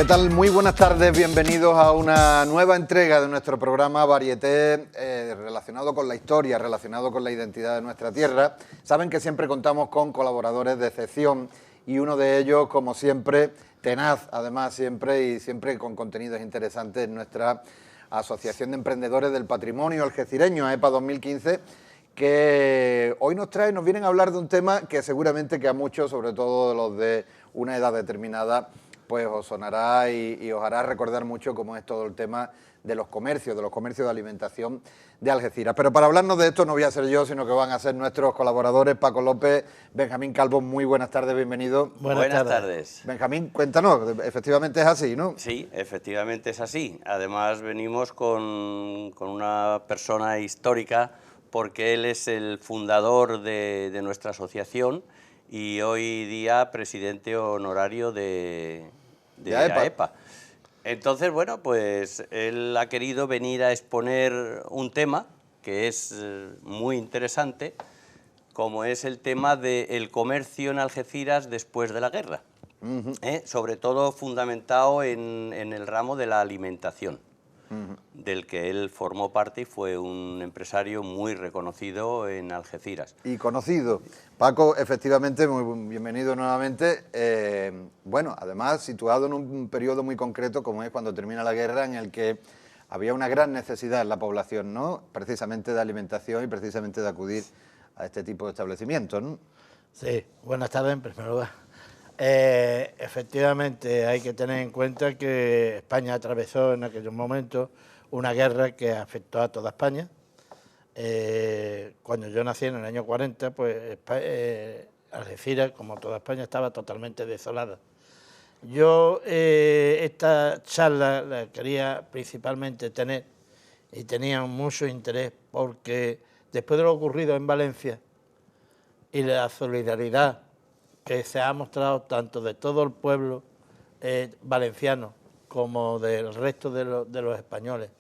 ¿Qué tal? Muy buenas tardes, bienvenidos a una nueva entrega de nuestro programa Varieté relacionado con la historia, relacionado con la identidad de nuestra tierra. Saben que siempre contamos con colaboradores de excepción y uno de ellos, como siempre, tenaz, además siempre con contenidos interesantes en nuestra Asociación de Emprendedores del Patrimonio Algecireño, AEPA 2015, que hoy nos vienen a hablar de un tema que seguramente que a muchos, sobre todo los de una edad determinada, pues os sonará y os hará recordar mucho cómo es todo el tema de los comercios de alimentación de Algeciras. Pero para hablarnos de esto no voy a ser yo, sino que van a ser nuestros colaboradores, Paco López, Benjamín Calvo. Muy buenas tardes, bienvenido. Buenas tardes. Benjamín, cuéntanos, efectivamente es así, ¿no? Sí, efectivamente es así. Además venimos con una persona histórica porque él es el fundador de nuestra asociación y hoy día presidente honorario de AEPA. Entonces, bueno, pues él ha querido venir a exponer un tema que es muy interesante, como es el tema del comercio en Algeciras después de la guerra, sobre todo fundamentado en el ramo de la alimentación, del que él formó parte y fue un empresario muy reconocido en Algeciras. Y conocido. Paco, efectivamente, muy bienvenido nuevamente. Bueno, además situado en un periodo muy concreto como es cuando termina la guerra, en el que había una gran necesidad en la población, ¿no? Precisamente de alimentación y precisamente de acudir a este tipo de establecimientos, ¿no? Sí, buenas tardes en primer lugar. Efectivamente hay que tener en cuenta que España atravesó en aquellos momentos una guerra que afectó a toda España. Cuando yo nací en el año 40, pues Algeciras, como toda España, estaba totalmente desolada. Yo esta charla la quería principalmente tener y tenía mucho interés porque después de lo ocurrido en Valencia y la solidaridad que se ha mostrado tanto de todo el pueblo valenciano como del resto de los españoles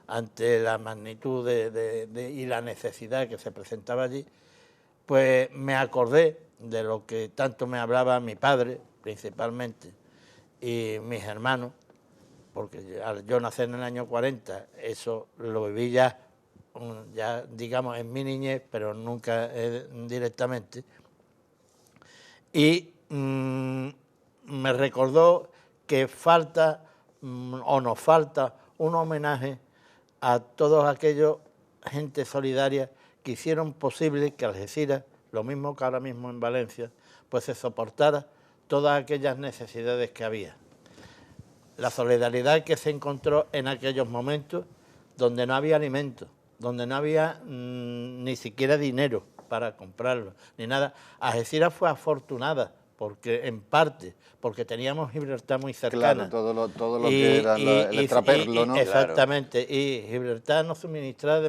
ante la magnitud y la necesidad que se presentaba allí, pues me acordé de lo que tanto me hablaba mi padre, principalmente, y mis hermanos, porque yo nací en el año 40, eso lo viví ya digamos en mi niñez, pero nunca directamente. Y me recordó que falta o nos falta un homenaje a todos aquellos gente solidaria que hicieron posible que Algeciras, lo mismo que ahora mismo en Valencia, pues se soportara todas aquellas necesidades que había. La solidaridad que se encontró en aquellos momentos donde no había alimentos, donde no había ni siquiera dinero para comprarlo, ni nada. Algeciras fue afortunada, porque en parte, porque teníamos Gibraltar muy cercana. Claro, todo lo que era el extraperlo, ¿no? Exactamente, y Gibraltar nos suministraba de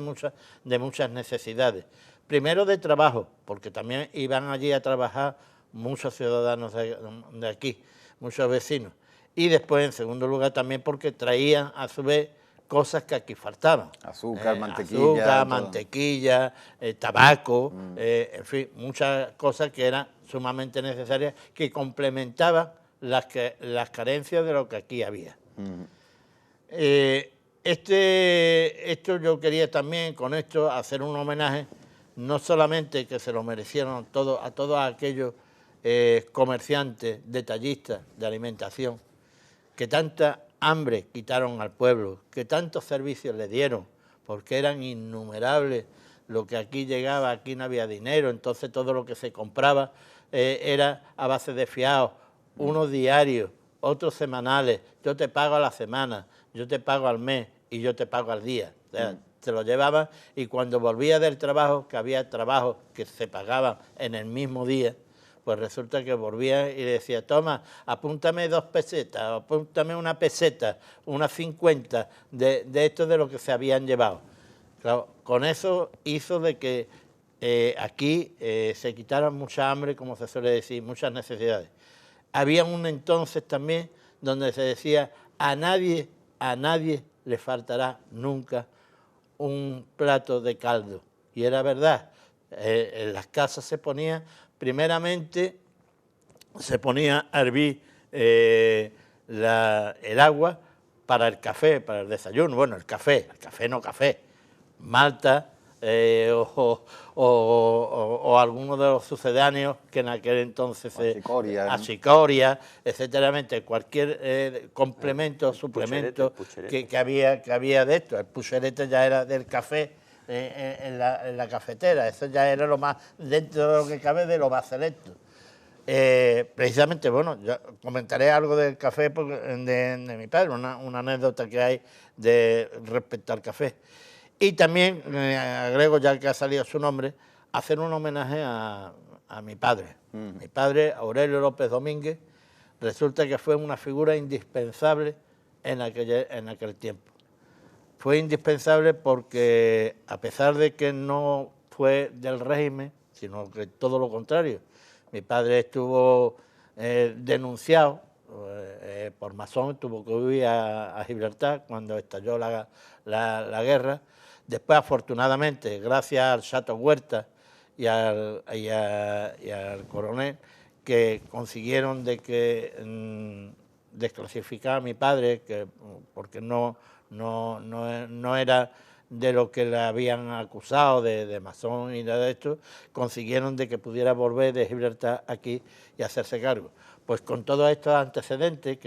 muchas necesidades. Primero de trabajo, porque también iban allí a trabajar muchos ciudadanos de aquí, muchos vecinos. Y después, en segundo lugar, también porque traían, a su vez, cosas que aquí faltaban. Azúcar, mantequilla, tabaco, en fin, muchas cosas que eran sumamente necesarias, que complementaban las carencias de lo que aquí había. Esto yo quería también, con esto, hacer un homenaje, no solamente que se lo merecieron a todos aquellos comerciantes, detallistas de alimentación, que tanta hambre quitaron al pueblo, que tantos servicios le dieron, porque eran innumerables lo que aquí llegaba, aquí no había dinero, entonces todo lo que se compraba era a base de fiados, unos diarios, otros semanales, yo te pago a la semana, yo te pago al mes y yo te pago al día. O sea, se lo llevaban y cuando volvía del trabajo, que había trabajos que se pagaban en el mismo día, pues resulta que volvía y decía, toma, apúntame 2 pesetas, apúntame 1 peseta, unas 50 de esto de lo que se habían llevado. Claro, con eso hizo de que aquí se quitara mucha hambre, como se suele decir, muchas necesidades. Había un entonces también donde se decía, a nadie le faltará nunca un plato de caldo. Y era verdad, en las casas se ponía, primeramente se ponía a hervir el agua para el café, para el desayuno. Bueno, el café no café, malta o algunos de los sucedáneos que en aquel entonces... Acicoria, etcétera, cualquier complemento o suplemento pucherete. Que había de esto. El pucherete ya era del café en la cafetera, eso ya era lo más, dentro de lo que cabe, de lo más selecto. Precisamente, bueno, yo comentaré algo del café de mi padre, una anécdota que hay respecto al café. Y también agrego, ya que ha salido su nombre, hacer un homenaje a mi padre. Mi padre, Aurelio López Domínguez, resulta que fue una figura indispensable en aquel tiempo. Fue indispensable porque, a pesar de que no fue del régimen, sino que todo lo contrario, mi padre estuvo denunciado por masón, tuvo que huir a Gibraltar cuando estalló la guerra. Después, afortunadamente, gracias al Chato Huerta y al coronel, que consiguieron desclasificar a mi padre, porque no era de lo que le habían acusado de masón y nada de esto, consiguieron de que pudiera volver de Gibraltar aquí y hacerse cargo. Pues con todos estos antecedentes,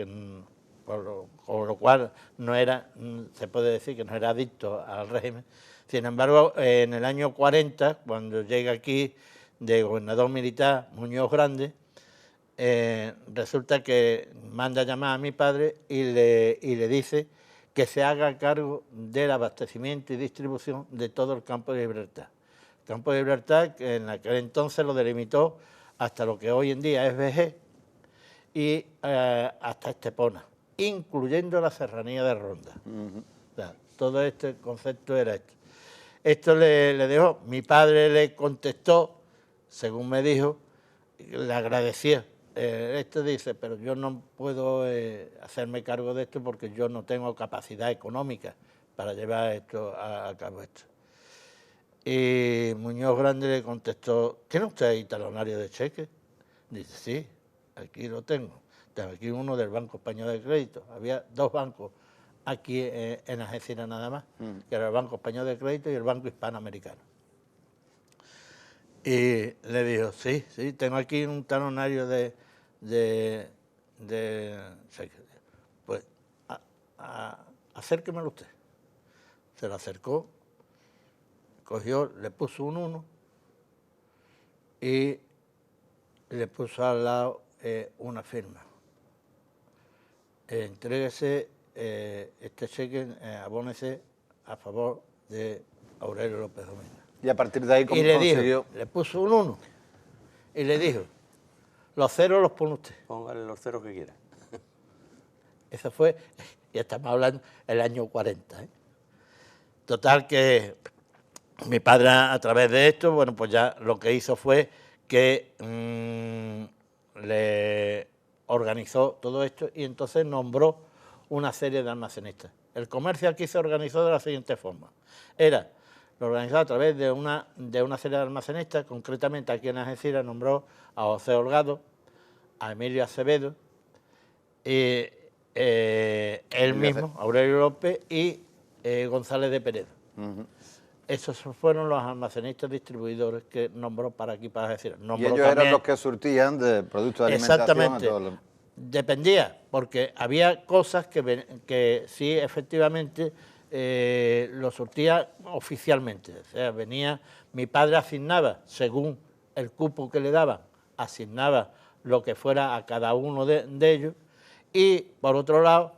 con lo cual no era, se puede decir que no era adicto al régimen. Sin embargo, en el año 40, cuando llega aquí de gobernador militar Muñoz Grande, resulta que manda llamar a mi padre y le dice que se haga cargo del abastecimiento y distribución de todo el campo de Gibraltar. El campo de Gibraltar, que en aquel entonces lo delimitó hasta lo que hoy en día es Vejer y hasta Estepona, incluyendo la serranía de Ronda. O sea, todo este concepto era esto. Esto le dejó, mi padre le contestó, según me dijo, le agradecía. Esto dice, pero yo no puedo hacerme cargo de esto porque yo no tengo capacidad económica para llevar esto a cabo. Y Muñoz Grande le contestó, ¿tiene usted ahí talonario de cheque? Dice, sí, aquí lo tengo. Tengo aquí uno del Banco Español de Crédito. Había dos bancos aquí en Algeciras nada más, que era el Banco Español de Crédito y el Banco Hispanoamericano. Y le dijo, sí, tengo aquí un talonario de pues acérquemelo usted. Se lo acercó, cogió, le puso un 1 y le puso al lado una firma. Entréguese este cheque, abónese a favor de Aurelio López Domínguez. Y a partir de ahí, ¿cómo consiguió? Le puso un 1 y le dijo, los ceros los pone usted. Póngale los ceros que quiera. Eso fue, ya estamos hablando, el año 40. Total que mi padre, a través de esto, bueno, pues ya lo que hizo fue que le organizó todo esto y entonces nombró una serie de almacenistas. El comercio aquí se organizó de la siguiente forma. Lo organizó a través de una serie de almacenistas, concretamente aquí en Algeciras nombró a José Holgado, a Emilio Acevedo, él mismo, Aurelio López y González de Peredo. Esos fueron los almacenistas distribuidores que nombró para aquí, para Algeciras. Y ellos eran los que surtían de productos de alimentación. Exactamente. Dependía, porque había cosas que sí, efectivamente, lo surtía oficialmente. O sea, mi padre asignaba, según el cupo que le daban, asignaba lo que fuera a cada uno de ellos, y por otro lado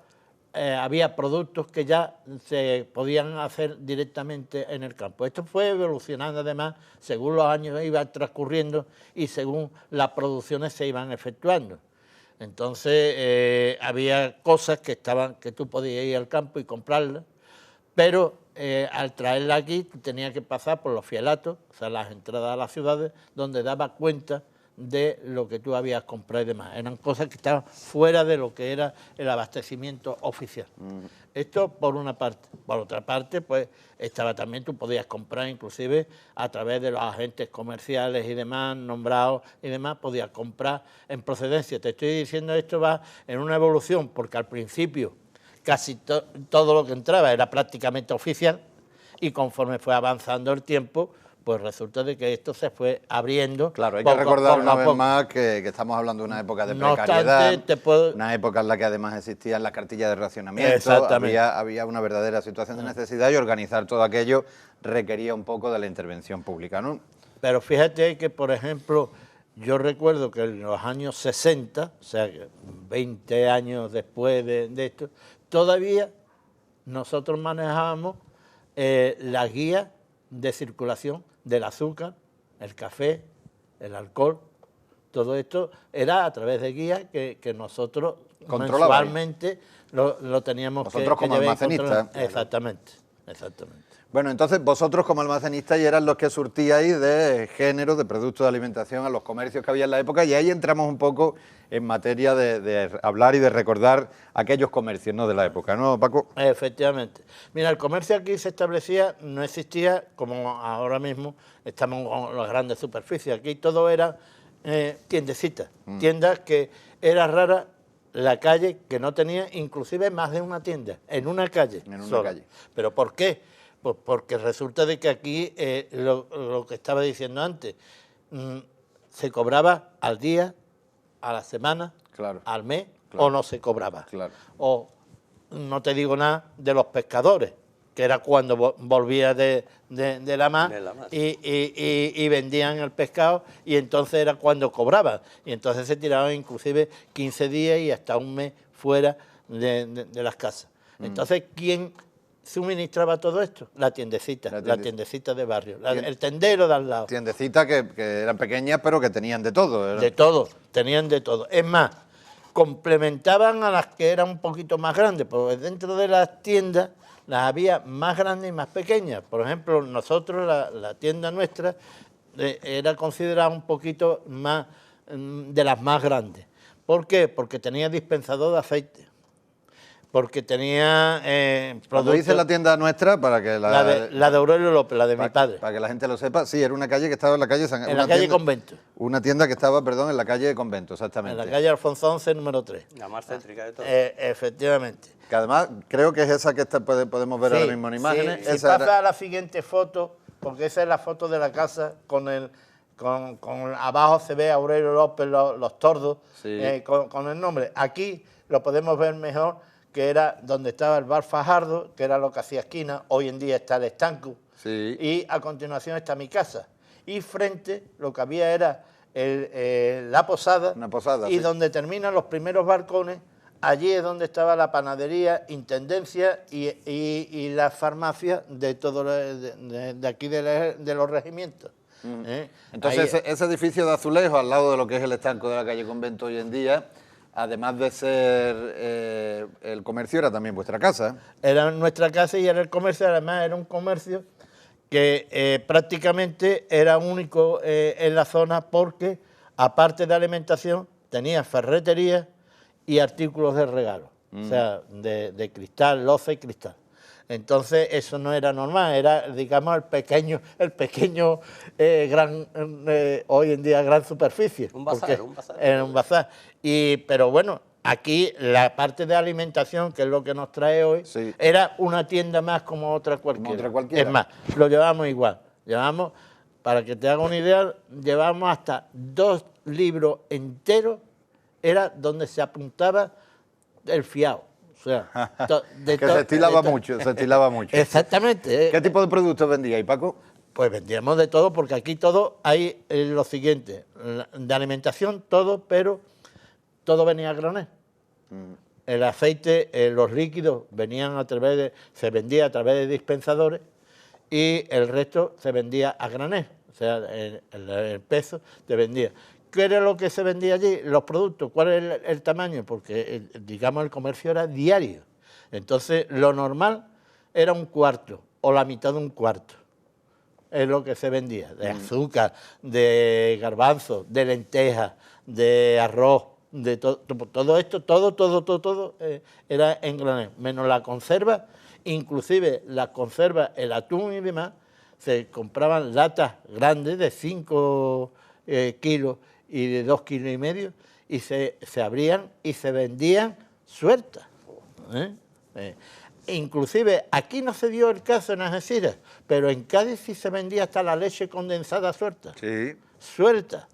había productos que ya se podían hacer directamente en el campo. Esto fue evolucionando además según los años iban transcurriendo y según las producciones se iban efectuando. Entonces había cosas que tú podías ir al campo y comprarlas, pero al traerlas aquí tú tenías que pasar por los fielatos, o sea, las entradas a las ciudades, donde daba cuenta de lo que tú habías comprado y demás. Eran cosas que estaban fuera de lo que era el abastecimiento oficial. Esto por una parte. Por otra parte, pues estaba también, tú podías comprar inclusive a través de los agentes comerciales y demás, nombrados y demás, podías comprar en procedencia. Te estoy diciendo, esto va en una evolución, porque al principio casi todo lo que entraba era prácticamente oficial, y conforme fue avanzando el tiempo, pues resulta de que esto se fue abriendo. Claro, hay que recordar una vez más que estamos hablando de una época de precariedad, una época en la que además existían las cartillas de racionamiento, había una verdadera situación de necesidad, y organizar todo aquello requería un poco de la intervención pública, ¿no? Pero fíjate que, por ejemplo, yo recuerdo que en los años 60, o sea, 20 años después de esto, todavía nosotros manejábamos las guías de circulación del azúcar, el café, el todo esto era a través de guías que nosotros mensualmente lo teníamos vosotros como almacenistas. Exactamente. Bueno, entonces vosotros como almacenistas ya eran los que surtíais de géneros, de productos de alimentación a los comercios que había en la época, y ahí entramos un poco en materia de hablar y de recordar aquellos comercios, ¿no?, de la época, ¿no, Paco? Efectivamente. Mira, el comercio aquí se establecía, no existía como ahora mismo estamos con las grandes superficies. Aquí todo era tiendecitas, tiendas que era rara la calle que no tenía inclusive más de una tienda, en una calle. En una calle. ¿Pero por qué? Pues porque resulta de que aquí, lo que estaba diciendo antes, se cobraba al día, a la semana, claro, al mes, claro, o no se cobraba. Claro. O no te digo nada de los pescadores, que era cuando volvía de la mar y vendían el pescado, y entonces era cuando cobraban. Y entonces se tiraban inclusive 15 días y hasta un mes fuera de las casas. Entonces, ¿quién suministraba todo esto? La tiendecita de barrio, el tendero de al lado. Tiendecitas que eran pequeñas, pero que tenían de todo. De todo, tenían de todo. Es más, complementaban a las que eran un poquito más grandes, porque dentro de las tiendas las había más grandes y más pequeñas. Por ejemplo, nosotros, la tienda nuestra, era considerada un poquito más de las más grandes. ¿Por qué? Porque tenía dispensador de aceite, porque tenía Cuando dice la tienda nuestra, para que la de Aurelio López, la de mi padre. Para que la gente lo sepa, sí, era una calle que estaba en la calle Convento. Una tienda que estaba, en la calle Convento, exactamente. En la calle Alfonso XI, número 3. La más céntrica de todas. Efectivamente. Que además creo que es esa que podemos ver ahora mismo en imágenes. Si pasa a la siguiente foto, porque esa es la foto de la casa con abajo se ve Aurelio López, los tordos, con el nombre. Aquí lo podemos ver mejor, que era donde estaba el bar Fajardo, que era lo que hacía esquina. Hoy en día está el estanco, y a continuación está mi casa. Y frente lo que había era la posada, una posada, y donde terminan los primeros balcones, allí es donde estaba la panadería, intendencia y la farmacia de todo de aquí de los regimientos. Entonces, ese edificio de azulejo al lado de lo que es el estanco de la calle Convento hoy en día, además de ser el comercio, era también vuestra casa. Era nuestra casa y era el comercio. Además era un comercio que prácticamente era único en la zona, porque aparte de alimentación tenía ferretería y artículos de regalo, o sea, de cristal, loza y cristal. Entonces eso no era normal, era, digamos, el pequeño gran, hoy en día gran superficie. Un bazar. Era un bazar. Pero bueno, aquí la parte de alimentación, que es lo que nos trae hoy, era una tienda más como otra cualquiera. Es más, lo llevamos igual. Llevamos, para que te haga una idea, llevamos hasta 2 libros enteros, era donde se apuntaba el fiado. O sea, que se estilaba mucho. Exactamente. ¿Qué tipo de productos vendíais, Paco? Pues vendíamos de todo, porque aquí todo hay lo siguiente, de alimentación todo, pero todo venía a granel. El aceite, los líquidos se vendía a través de dispensadores, y el resto se vendía a granel, o sea, el peso se vendía. ¿Qué era lo que se vendía allí? Los productos. ¿Cuál es el tamaño? Porque, digamos, el comercio era diario. Entonces, lo normal era un cuarto o la mitad de un cuarto. es lo que se vendía, de azúcar, de garbanzo, de lentejas, de arroz, de todo esto, todo era en granel, menos la conserva, inclusive las conservas, el atún y demás, se compraban latas grandes de 5 kilos y de 2,5 kilos y se abrían y se vendían sueltas. Inclusive aquí no se dio el caso en Algeciras, pero en Cádiz sí se vendía hasta la leche condensada suelta. Sí. Suelta.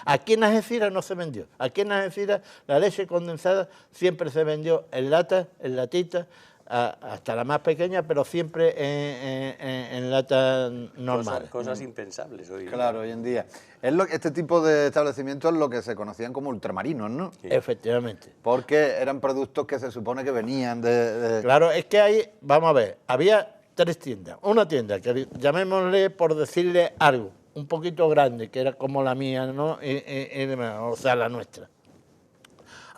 Aquí en Algeciras no se vendió. Aquí en Algeciras la leche condensada siempre se vendió en lata, en latita, hasta la más pequeña, pero siempre en lata normal. Cosas impensables hoy. Claro, hoy en día. Este tipo de establecimientos es lo que se conocían como ultramarinos, ¿no? Sí. Efectivamente. Porque eran productos que se supone que venían de... Claro, es que ahí, vamos a ver, había 3 tiendas. Una tienda que llamémosle, por decirle algo, un poquito grande, que era como la mía, ¿no? O sea, la nuestra.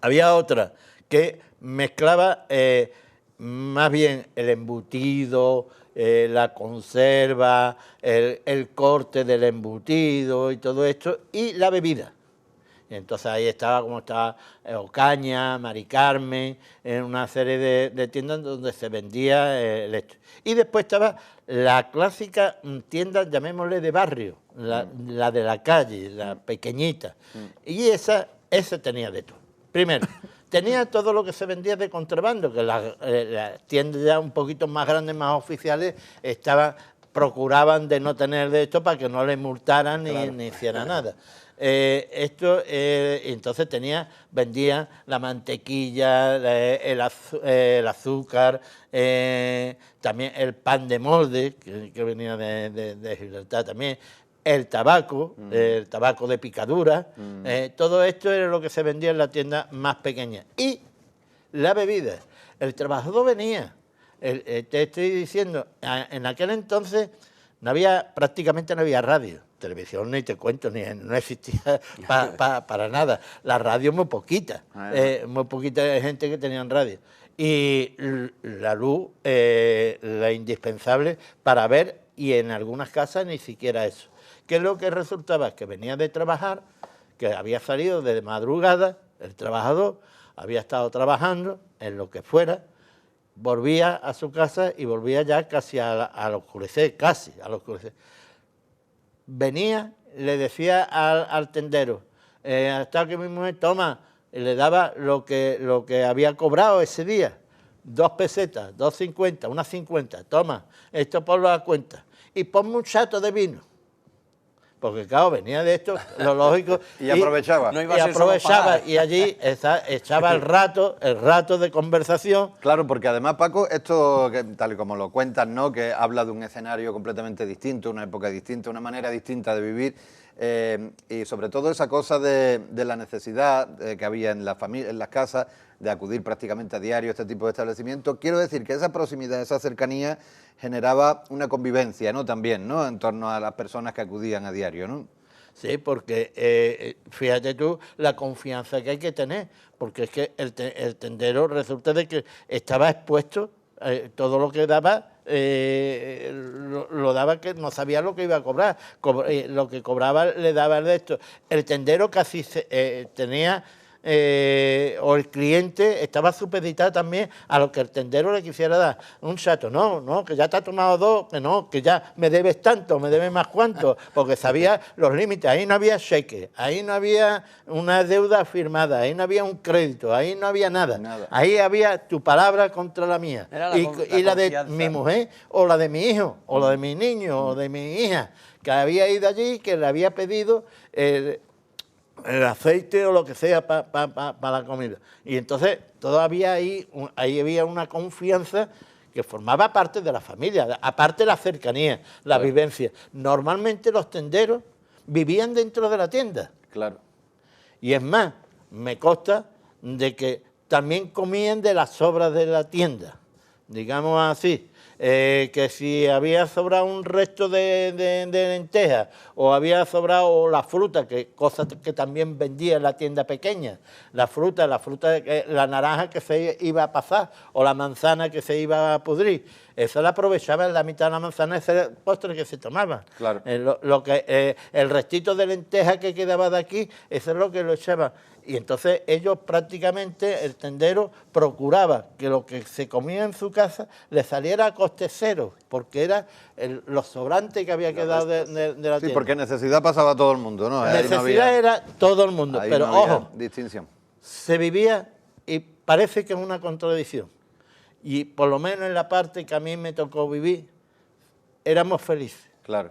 Había otra que mezclaba más bien el embutido, la conserva, el corte del embutido y todo esto, y la bebida. Y entonces ahí estaba como estaba Ocaña, Mari Carmen, en una serie de tiendas donde se vendía el esto. Y después estaba la clásica tienda, llamémosle de barrio, la de la calle, la pequeñita. Y esa tenía de todo. Primero, tenía todo lo que se vendía de contrabando, que las tiendas ya un poquito más grandes, más oficiales, procuraban de no tener de esto para que no les multaran ni hicieran nada. Entonces vendía la mantequilla, el azúcar, también el pan de molde, que venía de Gibraltar también, el tabaco de picadura, todo esto era lo que se vendía en la tienda más pequeña. Y la bebida, el trabajador venía, te estoy diciendo, en aquel entonces prácticamente no había radio. Televisión ni te cuento, no existía para nada. La radio muy poquita gente que tenían radio. Y la luz, la indispensable para ver, y en algunas casas ni siquiera eso. ¿Qué es lo que resultaba? Que venía de trabajar, que había salido de madrugada, el trabajador había estado trabajando en lo que fuera, volvía a su casa y volvía ya casi al oscurecer, Venía, le decía al tendero, hasta que mi mujer toma, y le daba lo que había cobrado ese día, 2 pesetas, 2,50, 1,50, toma, esto ponlo a cuenta, y ponme un chato de vino. Porque claro, venía de esto, lo lógico. Y aprovechaba. Y allí echaba el rato de conversación. Claro, porque además, Paco, esto, tal y como lo cuentas, ¿no? Que habla de un escenario completamente distinto, una época distinta, una manera distinta de vivir, y sobre todo esa cosa de la necesidad que había en las casas de acudir prácticamente a diario a este tipo de establecimientos. Quiero decir que esa proximidad, esa cercanía generaba una convivencia, ¿no? También, ¿no? En torno a las personas que acudían a diario, ¿no? Sí, porque fíjate tú la confianza que hay que tener, porque es que el tendero resulta de que estaba expuesto, todo lo que daba, lo daba, que no sabía lo que iba a cobrar, lo que cobraba le daba el de esto. El tendero casi tenía... o el cliente estaba supeditado también a lo que el tendero le quisiera dar. Un chato, no, que ya te ha tomado 2, que ya me debes tanto, me debes más cuánto, porque sabía los límites. Ahí no había cheque, ahí no había una deuda firmada, ahí no había un crédito, ahí no había nada. Ahí había tu palabra contra la mía. Y la de mi mujer, o la de mi hijo, o la de mi niño, o de mi hija, que había ido allí, que le había pedido el aceite o lo que sea para la comida. Y entonces todavía ahí había una confianza que formaba parte de la familia, aparte la cercanía, la vivencia. Normalmente los tenderos vivían dentro de la tienda. Claro. Y es más, me consta de que también comían de las sobras de la tienda, digamos así. Que si había sobrado un resto de lentejas o había sobrado la fruta, cosas que también vendía en la tienda pequeña, la fruta, la naranja que se iba a pasar o la manzana que se iba a pudrir, Eso lo aprovechaba en la mitad de la manzana, ese era el postre que se tomaba. Claro. El restito de lenteja que quedaba de aquí, eso es lo que lo echaba. Y entonces ellos prácticamente, el tendero procuraba que lo que se comía en su casa le saliera a coste cero, porque era los sobrantes que había quedado de la tienda. Sí, porque necesidad pasaba a todo el mundo, ¿no? Ahí Necesidad no había- era todo el mundo, ahí pero no había ojo, distinción. se vivía y parece que es una contradicción. Y por lo menos en la parte que a mí me tocó vivir, éramos felices. Claro.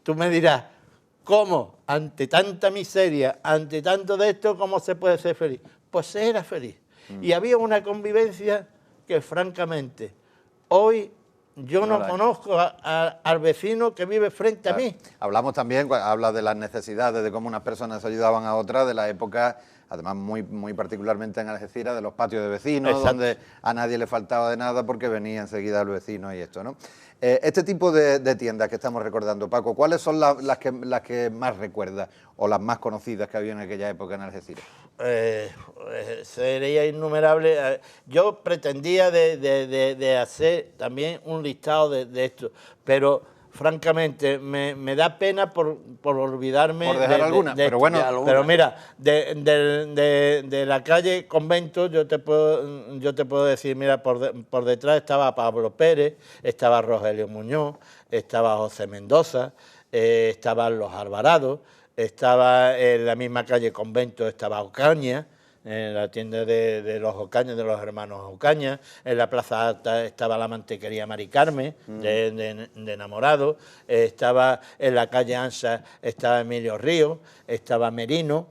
Tú me dirás, ¿cómo? Ante tanta miseria, ante tanto de esto, ¿cómo se puede ser feliz? Pues se era feliz. Y había una convivencia que, francamente, hoy yo No no la hay. conozco al vecino que vive frente a Claro. mí. Hablamos también, habla de las necesidades, de cómo unas personas ayudaban a otras, de la época, además muy particularmente en Algeciras, de los patios de vecinos, Exacto. donde a nadie le faltaba de nada porque venía enseguida el vecino y esto, ¿no? Este tipo de tiendas que estamos recordando, Paco, ¿cuáles son las que más recuerdas o las más conocidas que había en aquella época en Algeciras? Sería innumerable. Yo pretendía de hacer también un listado de esto, pero francamente me da pena por olvidarme Por dejar alguna, de pero esto. bueno. Ya, alguna. Pero mira, de la calle Convento yo te puedo decir, mira, por detrás estaba Pablo Pérez, estaba Rogelio Muñoz, estaba José Mendoza, estaban los Alvarados, estaba en la misma calle Convento, estaba Ocaña, en la tienda de los Ocaña, de los hermanos Ocaña. En la Plaza Alta estaba la mantequería Mari Carmen, de Enamorado. Estaba en la calle Ansa, estaba Emilio Ríos, estaba Merino,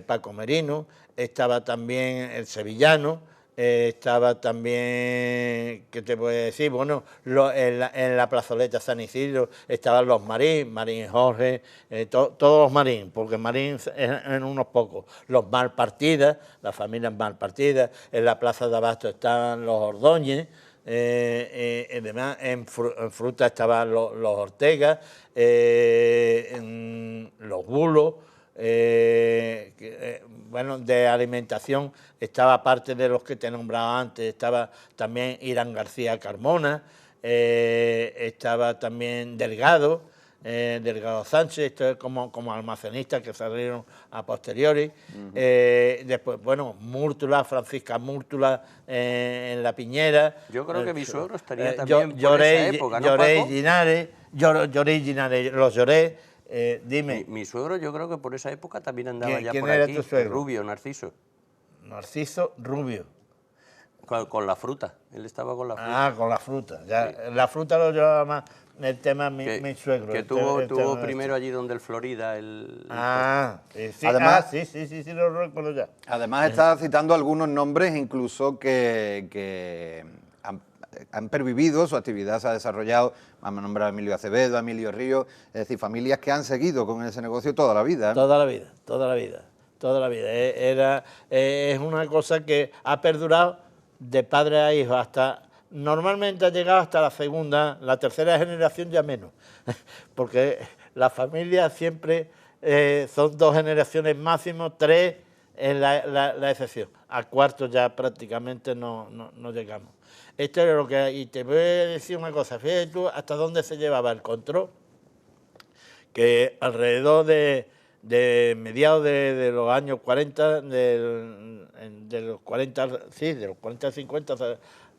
Paco Merino, estaba también el Sevillano, estaba también, ¿qué te puedo decir? Bueno, en la plazoleta San Isidro estaban los Marín Jorge, todos los Marín, porque Marín eran unos pocos. Los Malpartidas, las familias Malpartidas, en la plaza de Abasto estaban los Ordóñez, además en fruta estaban los Ortega, los Bulos. Bueno, de alimentación estaba parte de los que te nombraba antes, estaba también Irán García Carmona, estaba también Delgado Sánchez, esto es como almacenistas que salieron a posteriori. Después, bueno, Múrtula, Francisca Múrtula en La Piñera. Yo creo que mi suegro estaría también por esa época, ¿no, Lloré Paco? Linares, Lloré Linares, los lloré. Dime. Mi suegro yo creo que por esa época también andaba ya ¿Quién por era aquí, tu suegro? Rubio, Narciso, Narciso Rubio. con la fruta, él estaba con la fruta. Ah, con la fruta. Ya, la fruta lo llevaba más el tema mi suegro. Que el tuvo tema primero allí donde el Florida, sí, Además- sí, lo recuerdo ya. Además está citando algunos nombres incluso que han pervivido, su actividad se ha desarrollado, vamos a nombrar a Emilio Acevedo, a Emilio Ríos, es decir, familias que han seguido con ese negocio toda la vida. Toda la vida, toda la vida, toda la vida. Es una cosa que ha perdurado de padre a hijo hasta... Normalmente ha llegado hasta la tercera generación ya menos, porque la familia siempre son 2 generaciones máximo, 3 es la excepción. Al cuarto ya prácticamente no llegamos. Esto es lo que hay. Y te voy a decir una cosa, fíjate tú hasta dónde se llevaba el control, que alrededor de mediados de los años 40, de los 40 al 50,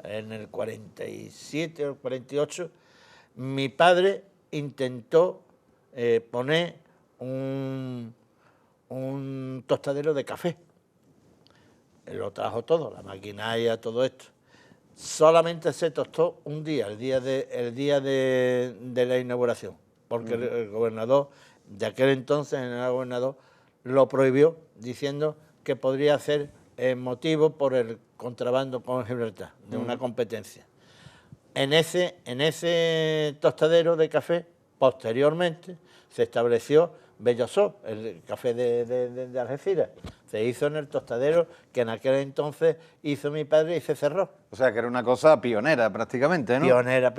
en el 47 o el 48, mi padre intentó poner un tostadero de café. Él lo trajo todo, la maquinaria, todo esto. Solamente se tostó un día, el día de la inauguración, porque el gobernador de aquel entonces, el general gobernador, lo prohibió, diciendo que podría ser motivo por el contrabando con Gibraltar, de una competencia. En ese tostadero de café, posteriormente, se estableció Bellosó, el café de Algeciras. Se hizo en el tostadero que en aquel entonces hizo mi padre y se cerró. O sea, que era una cosa pionera prácticamente, ¿no? Pionera.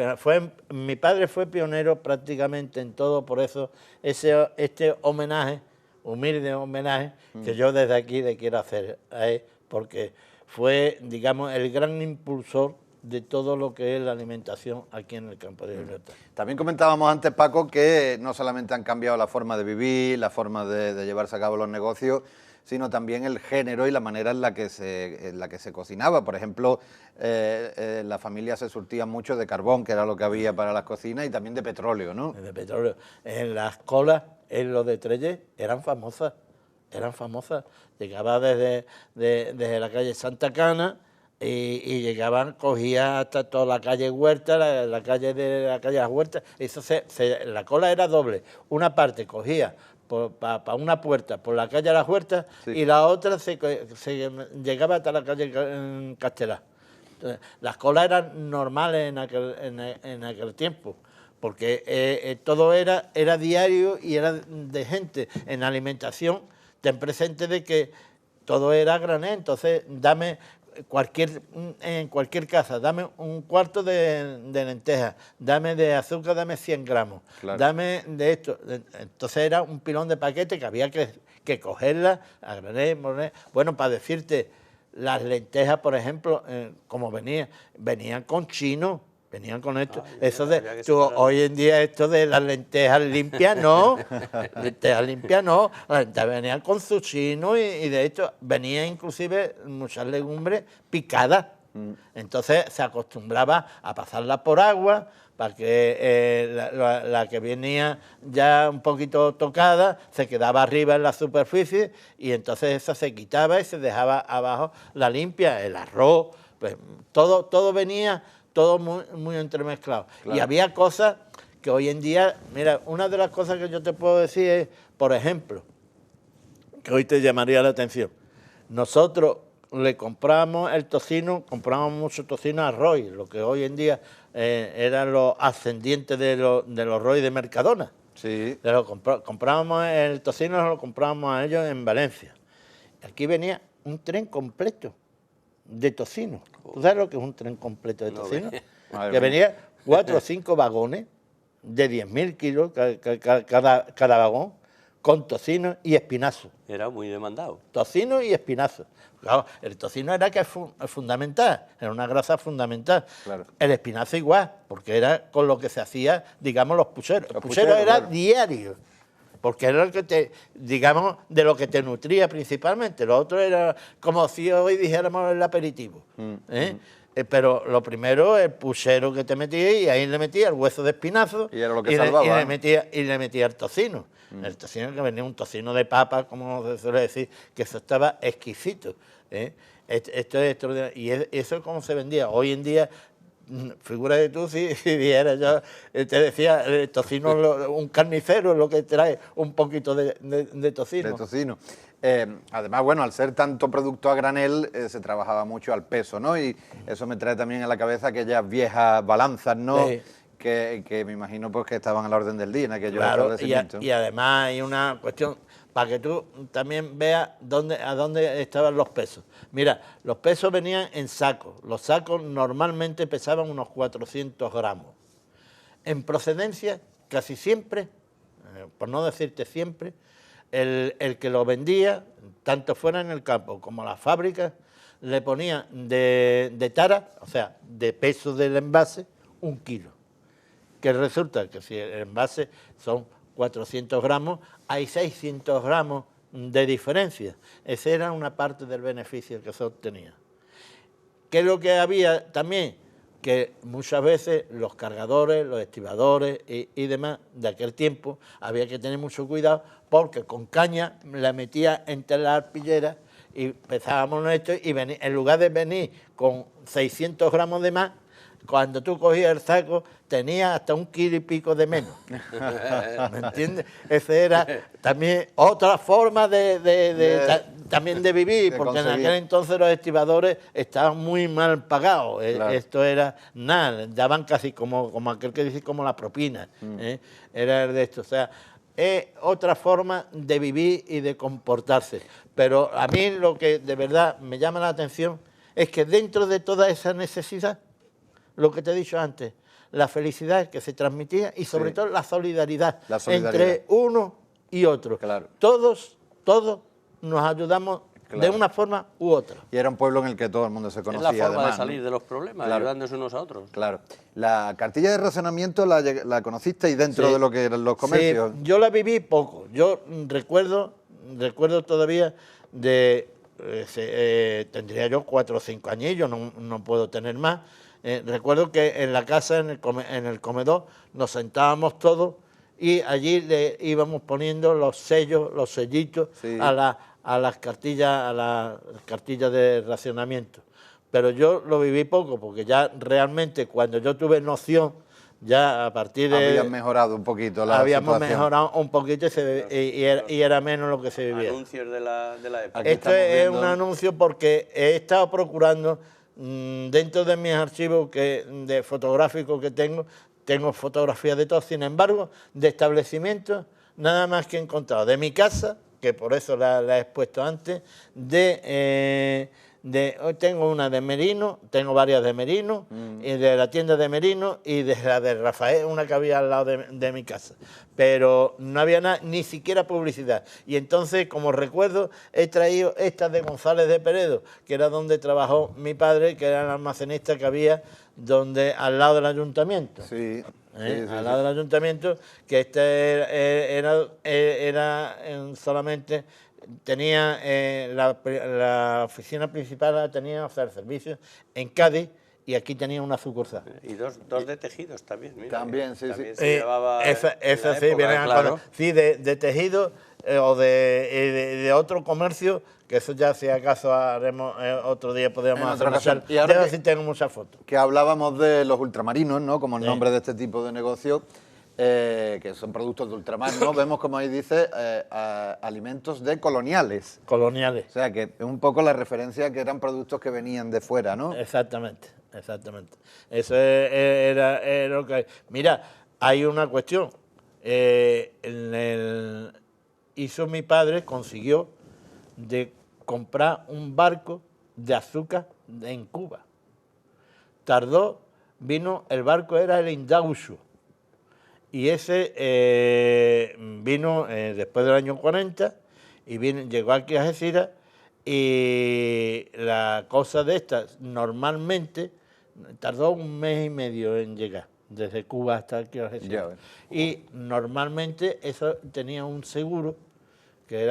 Mi padre fue pionero prácticamente en todo, por eso este homenaje, humilde homenaje, que yo desde aquí le quiero hacer a él, porque fue, digamos, el gran impulsor de todo lo que es la alimentación aquí en el campo de Gibraltar. También comentábamos antes, Paco, que no solamente han cambiado la forma de vivir, la forma de llevarse a cabo los negocios, sino también el género y la manera en la que se cocinaba. Por ejemplo, la familia se surtía mucho de carbón, que era lo que había para las cocinas, y también de petróleo, ¿no? De petróleo. En las colas, en los de Trelles, eran famosas. Llegaba desde la calle Santa Cana y llegaban, cogía hasta toda la calle Huerta, la calle de las Huertas. Eso la cola era doble. Una parte cogía para una puerta por la calle de las Huertas, sí, y la otra se llegaba hasta la calle Castelar. Entonces, las colas eran normales en aquel tiempo, porque todo era diario y era de gente. En alimentación, ten presente de que todo era granel, entonces dame en cualquier casa, dame un cuarto de lentejas, dame de azúcar, dame 100 gramos, claro, dame de esto. Entonces era un pilón de paquete que había que cogerla a granel, morder. Bueno, para decirte, las lentejas, por ejemplo, como venían con chino. Venían con esto. Eso hoy en día esto de las lentejas limpias no. Lentejas limpias no. Las lentejas venían con zucchino y de hecho venía inclusive muchas legumbres picadas. Entonces se acostumbraba a pasarlas por agua para que la que venía ya un poquito tocada se quedaba arriba en la superficie y entonces esa se quitaba y se dejaba abajo la limpia, el arroz, pues todo venía todo muy entremezclado. Claro. Y había cosas que hoy en día, mira, una de las cosas que yo te puedo decir es, por ejemplo, que hoy te llamaría la atención. Nosotros le compramos el tocino, compramos mucho tocino a Roy, lo que hoy en día eran los ascendientes de los Roy de Mercadona. Sí. Comprábamos el tocino, lo comprábamos a ellos en Valencia. Aquí venía un tren completo de tocino. ¿Tú sabes lo que es un tren completo de tocino? Que venía 4 o 5 vagones de 10.000 kilos cada vagón, con tocino y espinazo. Era muy demandado. Tocino y espinazo. Claro, el tocino era que es fundamental, era una grasa fundamental. Claro. El espinazo igual, porque era con lo que se hacía, digamos, los pucheros. El puchero era claro, diario, porque era el que digamos, de lo que te nutría principalmente. Lo otro era como si hoy dijéramos el aperitivo. Pero lo primero, el puchero que te metía, y ahí le metía el hueso de espinazo y era lo que salvaba, y le metía el tocino. El tocino, que venía un tocino de papa, como se suele decir, que eso estaba exquisito. Esto es extraordinario. Y eso es como se vendía. Hoy en día, figúrate tú si dijera yo, te decía, el tocino, un carnicero es lo que trae un poquito de tocino. De tocino. Además, bueno, al ser tanto producto a granel, se trabajaba mucho al peso, ¿no? Y eso me trae también a la cabeza aquellas viejas balanzas, ¿no? Sí. Que me imagino pues que estaban a la orden del día en aquellos establecimientos. Y además hay una cuestión, para que tú también veas a dónde estaban los pesos. Mira, los pesos venían en sacos. Los sacos normalmente pesaban unos 400 gramos. En procedencia, casi siempre, por no decirte siempre, el que lo vendía, tanto fuera en el campo como en las fábricas, le ponía de tara, o sea, de peso del envase, 1 kilo. Que resulta que si el envase son 400 gramos, hay 600 gramos de diferencia. Esa era una parte del beneficio que se obtenía. ¿Qué es lo que había también? Que muchas veces los cargadores, los estibadores y demás de aquel tiempo había que tener mucho cuidado porque con caña la metía entre las arpilleras y pesábamos esto y en lugar de venir con 600 gramos de más, cuando tú cogías el saco, tenía hasta 1 kilo y pico de menos. ¿Me entiendes? Esa era también otra forma también de vivir, porque conseguir. En aquel entonces los estibadores estaban muy mal pagados. Claro. Esto era nada, daban casi como aquel que dice como la propina. Era de esto. O sea, es otra forma de vivir y de comportarse. Pero a mí lo que de verdad me llama la atención es que dentro de toda esa necesidad, lo que te he dicho antes, la felicidad que se transmitía y sobre todo la solidaridad entre uno y otro. Claro. Todos nos ayudamos de una forma u otra. Y era un pueblo en el que todo el mundo se Es conocía. la forma además, de salir ¿no? de los problemas, Claro. ayudándose unos a otros. Claro. La cartilla de racionamiento la conocisteis dentro Sí. de lo que eran los comercios. Sí, yo la viví poco. Yo recuerdo todavía tendría yo 4 o 5 añillos, no puedo tener más. Recuerdo que en la casa, en el comedor, nos sentábamos todos y allí le íbamos poniendo los sellos, los sellitos Sí. a las cartillas de racionamiento. Pero yo lo viví poco, porque ya realmente cuando yo tuve noción, ya a partir de... Habían mejorado un poquito la Habíamos situación. mejorado un poquito y era menos lo que se vivía. Anuncios de la época. Aquí Esto estamos es viendo- un anuncio porque he estado procurando, dentro de mis archivos de fotográficos que tengo fotografías de todo. Sin embargo, de establecimientos, nada más que he encontrado de mi casa, que por eso la he expuesto antes, hoy tengo una de Merino, tengo varias de Merino, y de la tienda de Merino y de la de Rafael, una que había al lado de mi casa. Pero no había nada, ni siquiera publicidad. Y entonces, como recuerdo, he traído estas de González de Peredo, que era donde trabajó mi padre, que era el almacenista que había al lado del ayuntamiento. Sí. Al lado del ayuntamiento, que era solamente... Tenía la oficina principal, el servicio en Cádiz, y aquí tenía una sucursal. Y dos de tejidos también. Mira, También, sí, también sí. se llevaba en la Eso sí, época, vienen a claro. sí, de tejido o de otro comercio, que eso ya si acaso haremos otro día, podríamos En hacer otra una ocasión. charla. Y ahora Yo que- sí tengo muchas fotos. Que hablábamos de los ultramarinos, ¿no? Como el Sí. nombre de este tipo de negocio, que son productos de ultramar, ¿no? Vemos, como ahí dice, alimentos de coloniales. Coloniales. O sea, que es un poco la referencia que eran productos que venían de fuera, ¿no? Exactamente. Eso era lo que... Mira, hay una cuestión. Hizo mi padre, consiguió de comprar un barco de azúcar en Cuba. El barco era el Indaucho. Y ese vino después del año 40 y llegó aquí a Algeciras, y la cosa de estas normalmente tardó 1 mes y medio en llegar, desde Cuba hasta aquí a Algeciras. Ya ves. Y normalmente eso tenía un seguro, que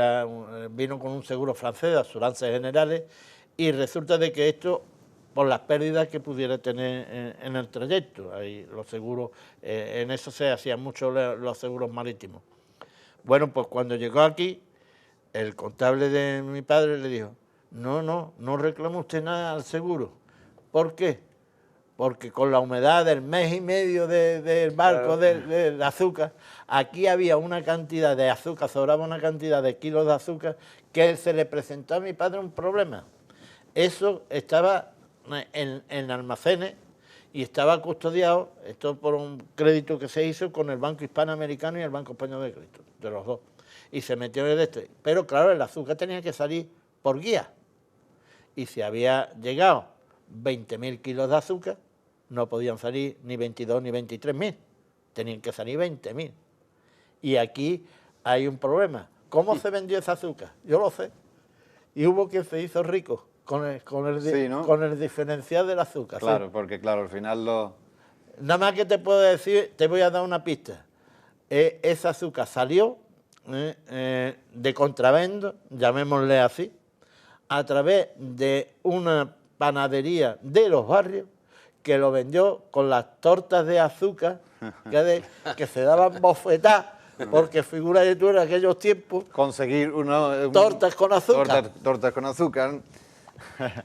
vino con un seguro francés, Assurances Generales, y resulta de que esto, por las pérdidas que pudiera tener en el trayecto. Ahí los seguros, en eso se hacían mucho los seguros marítimos. Bueno, pues cuando llegó aquí, el contable de mi padre le dijo, no reclama usted nada al seguro. ¿Por qué? Porque con la humedad del mes y medio del barco del azúcar, aquí había una cantidad de azúcar, sobraba una cantidad de kilos de azúcar, que se le presentó a mi padre un problema. Eso estaba en almacenes y estaba custodiado, esto por un crédito que se hizo con el Banco Hispanoamericano y el Banco Español de Crédito, de los dos. Y se metió en este. Pero claro, el azúcar tenía que salir por guía. Y si había llegado 20.000 kilos de azúcar, no podían salir ni 22 ni 23.000. Tenían que salir 20.000. Y aquí hay un problema. ¿Cómo se vendió ese azúcar? Yo lo sé. Y hubo quien se hizo rico con Sí, ¿no? el diferencial del azúcar. ¿sí? Claro, porque claro, al final Nada más que te puedo decir, te voy a dar una pista. Ese azúcar salió de contrabando, llamémosle así, a través de una panadería de los barrios que lo vendió con las tortas de azúcar que se daban bofetadas, porque figura de tú en aquellos tiempos, conseguir tortas con azúcar. Tortas con azúcar.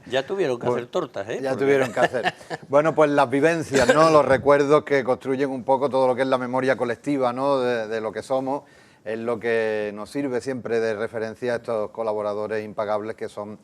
Ya tuvieron que hacer tortas, ¿eh? Ya Porque- tuvieron que hacer. Bueno, pues las vivencias, ¿no? Los recuerdos que construyen un poco todo lo que es la memoria colectiva, ¿no? De lo que somos, es lo que nos sirve siempre de referencia a estos colaboradores impagables que son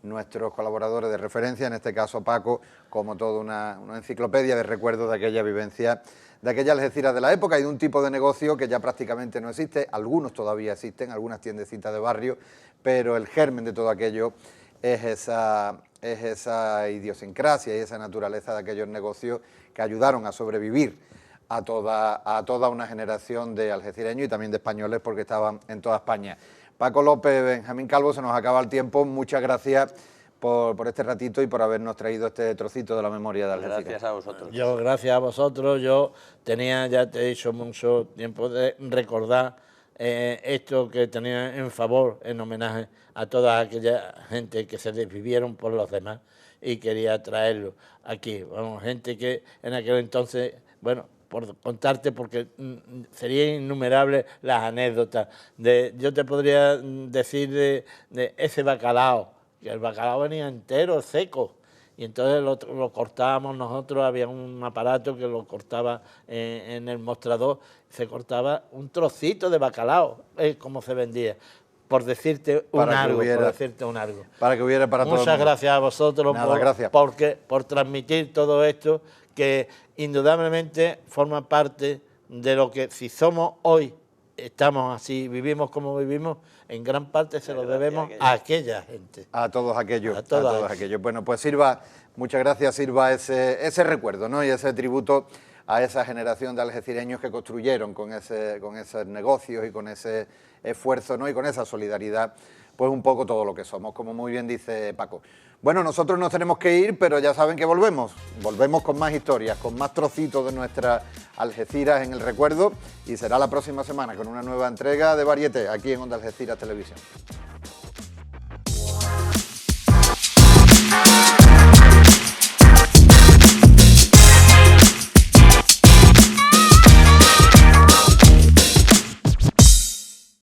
nuestros colaboradores de referencia, en este caso Paco, como toda una enciclopedia de recuerdos de aquella vivencia, de aquellas Algeciras de la época y de un tipo de negocio que ya prácticamente no existe. Algunos todavía existen, algunas tiendecitas de barrio, pero el germen de todo aquello es esa idiosincrasia y esa naturaleza de aquellos negocios que ayudaron a sobrevivir a toda una generación de algecireños y también de españoles, porque estaban en toda España. Paco López, Benjamín Calvo, se nos acaba el tiempo. Muchas gracias por este ratito y por habernos traído este trocito de la memoria de Algeciras. Gracias a vosotros. Yo, gracias a vosotros, yo tenía, ya te he dicho, mucho tiempo de recordar esto que tenía en favor, en homenaje a toda aquella gente que se desvivieron por los demás y quería traerlo aquí. Bueno, gente que en aquel entonces, bueno, por contarte, porque serían innumerables las anécdotas. Yo te podría decir de ese bacalao, que el bacalao venía entero, seco, y entonces lo cortábamos nosotros, había un aparato que lo cortaba en el mostrador, se cortaba un trocito de bacalao, como se vendía, por decirte un algo, Para que hubiera para todo el mundo. Muchas gracias a vosotros por transmitir todo esto, que indudablemente forma parte de lo que, si somos hoy, estamos así, vivimos como vivimos, en gran parte se lo debemos a aquella gente. A todos aquellos. A todos aquellos. Bueno, pues sirva, muchas gracias, sirva ese recuerdo, ¿no? Y ese tributo a esa generación de algecireños que construyeron con esos negocios y con ese esfuerzo, ¿no? Y con esa solidaridad, pues un poco todo lo que somos, como muy bien dice Paco. Bueno, nosotros nos tenemos que ir, pero ya saben que volvemos con más historias, con más trocitos de nuestras Algeciras en el recuerdo, y será la próxima semana con una nueva entrega de Varieté aquí en Onda Algeciras Televisión.